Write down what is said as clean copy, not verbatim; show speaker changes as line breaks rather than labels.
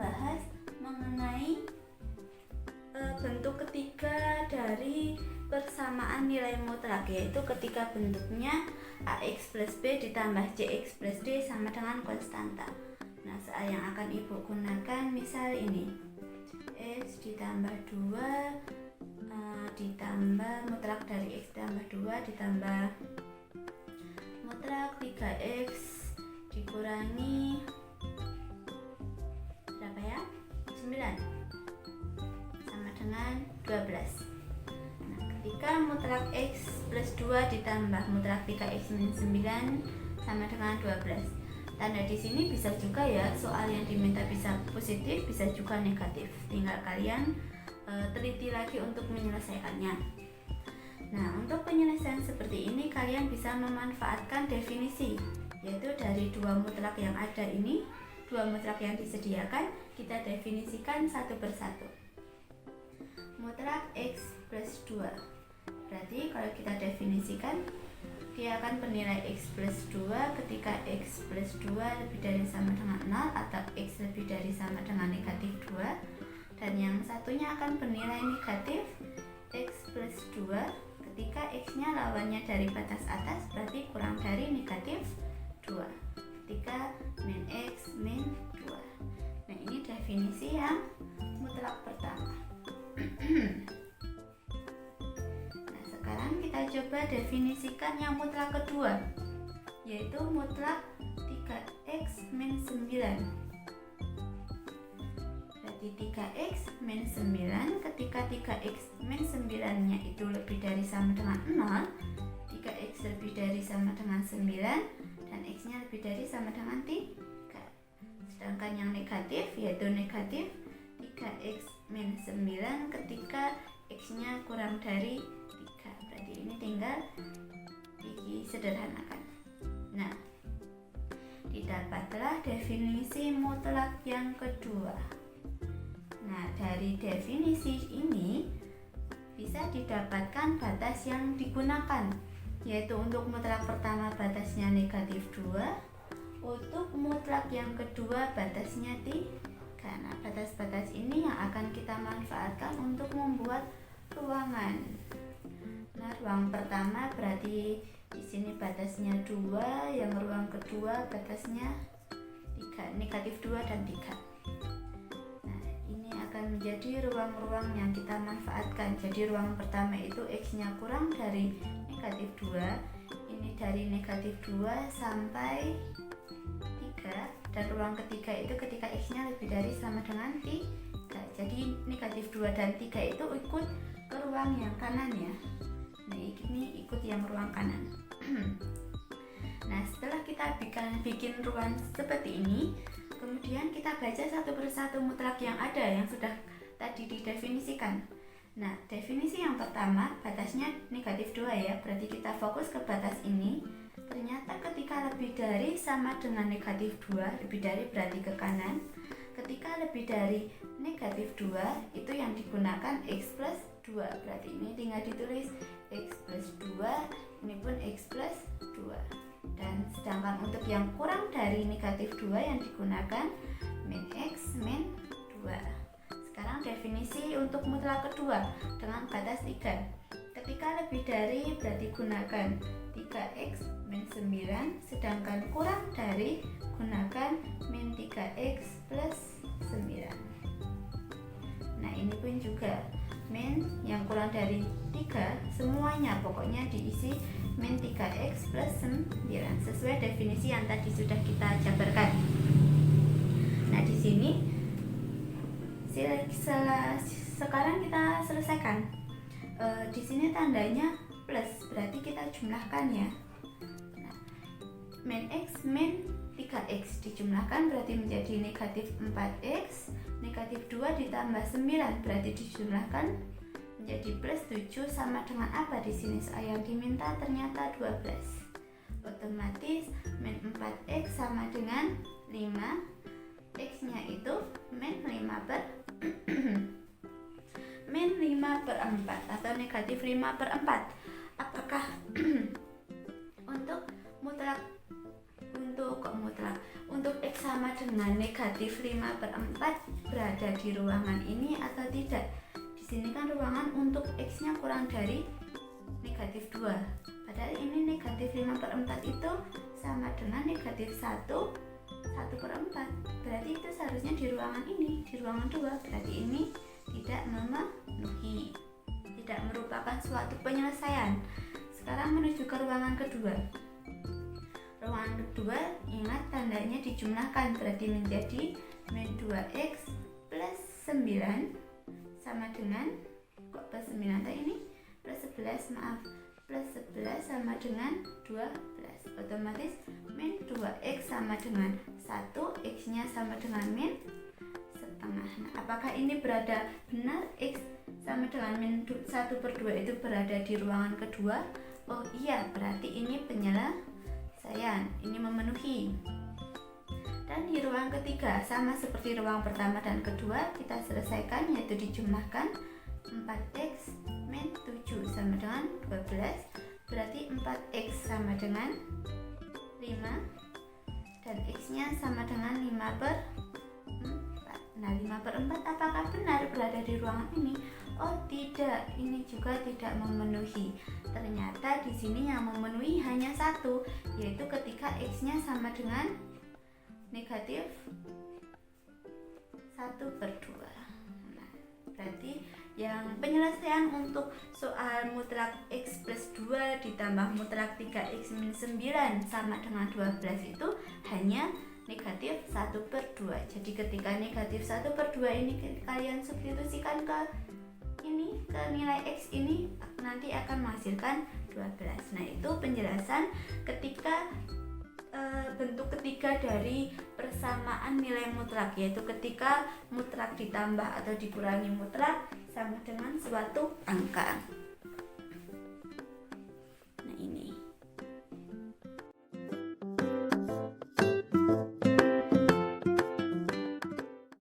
membahas mengenai bentuk ketiga dari persamaan nilai mutlak, yaitu ketika bentuknya AX plus B ditambah CX plus D sama dengan konstanta. Nah, yang akan Ibu gunakan misal ini X ditambah 2 ditambah mutlak dari X tambah 2 ditambah mutlak 3X dikurangi berapa ya? 9 sama dengan 12. Nah, ketika mutlak X plus 2 ditambah mutlak 3X minus 9 sama dengan 12. Tanda di sini bisa juga ya, soal yang diminta bisa positif, bisa juga negatif. Tinggal kalian teliti lagi untuk menyelesaikannya. Nah, untuk penyelesaian seperti ini kalian bisa memanfaatkan definisi, yaitu dari dua mutlak yang ada ini, dua mutlak yang disediakan, kita definisikan satu persatu. Mutlak X plus 2, berarti kalau kita definisikan, dia akan bernilai X plus 2 ketika X plus 2 lebih dari sama dengan 0 atau X lebih dari sama dengan negatif 2. Dan yang satunya akan bernilai negatif X plus 2 ketika X nya lawannya dari batas atas, berarti kurang dari negatif 2 ketika min X min 2. Nah, ini definisi yang mutlak pertama. Nah, sekarang kita coba definisikan yang mutlak kedua, yaitu mutlak 3X min 9. 3X min 9 ketika 3X min 9 nya itu lebih dari sama dengan 0, 3X lebih dari sama dengan 9 dan X nya lebih dari sama dengan 3. Sedangkan yang negatif yaitu negatif 3X min 9 ketika X nya kurang dari 3. Berarti ini tinggal disederhanakan. Nah, didapatlah definisi mutlak yang kedua. Nah, dari definisi ini bisa didapatkan batas yang digunakan, yaitu untuk mutlak pertama batasnya negatif 2, untuk mutlak yang kedua batasnya 3. Nah, batas-batas ini yang akan kita manfaatkan untuk membuat ruangan. Nah, ruang pertama berarti di sini batasnya 2, yang ruang kedua batasnya 3, negatif 2 dan 3. Menjadi ruang-ruang yang kita manfaatkan. Jadi ruang pertama itu X-nya kurang dari negatif 2, ini dari negatif 2 sampai 3, dan ruang ketiga itu ketika X-nya lebih dari sama dengan 3. Jadi negatif 2 dan 3 itu ikut ke ruang yang kanan ya. Nah, ini ikut yang ruang kanan. Nah, setelah kita bikin ruang seperti ini, kemudian kita baca satu persatu mutlak yang ada yang sudah tadi didefinisikan. Nah, definisi yang pertama batasnya negatif 2 ya, berarti kita fokus ke batas ini. Ternyata ketika lebih dari sama dengan negatif 2, lebih dari berarti ke kanan. Ketika lebih dari negatif 2 itu yang digunakan X plus 2, berarti ini tinggal ditulis X plus 2, ini pun X plus 2. Dan sedangkan untuk yang kurang dari negatif 2 yang digunakan min X min 2. Sekarang definisi untuk mutlak kedua dengan batas 3. Ketika lebih dari berarti gunakan 3X min 9, sedangkan kurang dari gunakan min 3X plus 9. Nah, ini pun juga min yang kurang dari 3 semuanya pokoknya diisi min 3X plus 9 sesuai definisi yang tadi sudah kita jabarkan. Nah, di sini sekarang kita selesaikan. Di sini tandanya plus, berarti kita jumlahkan ya. Nah, min X min 3X dijumlahkan berarti menjadi negatif 4X, negatif 2 ditambah 9 berarti dijumlahkan menjadi plus 7 sama dengan apa di sini? Yang diminta ternyata 12. Otomatis min 4X sama dengan 5. X-nya itu min 5 per min 5 per 4 atau negatif 5 per 4. Apakah untuk X sama dengan negatif 5/4 berada di ruangan ini atau tidak. Di sini kan ruangan untuk X-nya kurang dari negatif 2. Padahal ini negatif 5/4 itu sama dengan negatif 1/4. Berarti itu seharusnya di ruangan ini, di ruangan 2. Berarti ini tidak memenuhi, tidak merupakan suatu penyelesaian. Sekarang menuju ke ruangan kedua. Ruangan kedua, ingat tandanya dijumlahkan, berarti menjadi min 2x plus 9 sama dengan, kok plus 9 tadi ini? Plus 11, maaf, plus 11 sama dengan 12. Otomatis min 2x sama dengan 1, x-nya sama dengan min setengah. Nah, apakah ini berada benar x sama dengan min 1/2 itu berada di ruangan kedua? Oh iya, berarti ini penyelesaian, ini memenuhi. Dan di ruang ketiga sama seperti ruang pertama dan kedua, kita selesaikan, yaitu dijumlahkan 4x min 7 sama dengan 12. Berarti 4x sama dengan 5 dan x-nya sama dengan 5/4. Nah, 5/4 apakah benar berada di ruangan ini? Oh tidak, ini juga tidak memenuhi. Ternyata di sini yang memenuhi hanya satu, yaitu ketika x-nya sama dengan negatif 1/2. Nah, berarti yang penyelesaian untuk soal mutlak x plus 2 ditambah mutlak 3x min 9 sama dengan 12 itu hanya negatif 1/2. Jadi ketika negatif 1/2 ini kalian substitusikan ke ini, ke nilai x ini, nanti akan menghasilkan 12. Nah, itu penjelasan ketika bentuk ketiga dari persamaan nilai mutlak, yaitu ketika mutlak ditambah atau dikurangi mutlak sama dengan suatu angka.